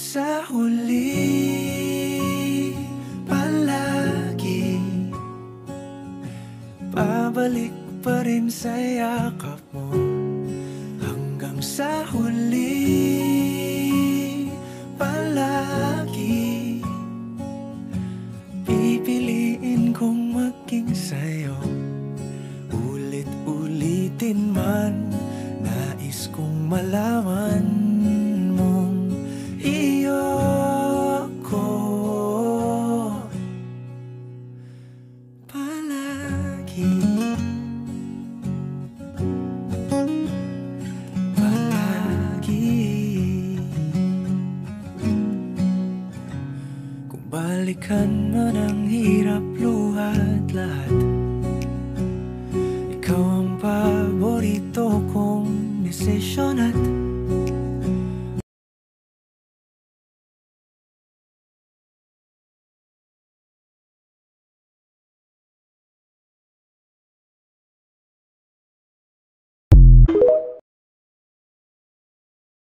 sa huli, palagi babalik pa rin sa yakap mo. Hanggang sa huli, palagi pipiliin kong maging sa'yo. Ulit-ulitin man, nais kong malaman mong iyo ko palagi. Kung balikan man ang hirap, luhat lahat, ikaw ang paborito kong desisyon at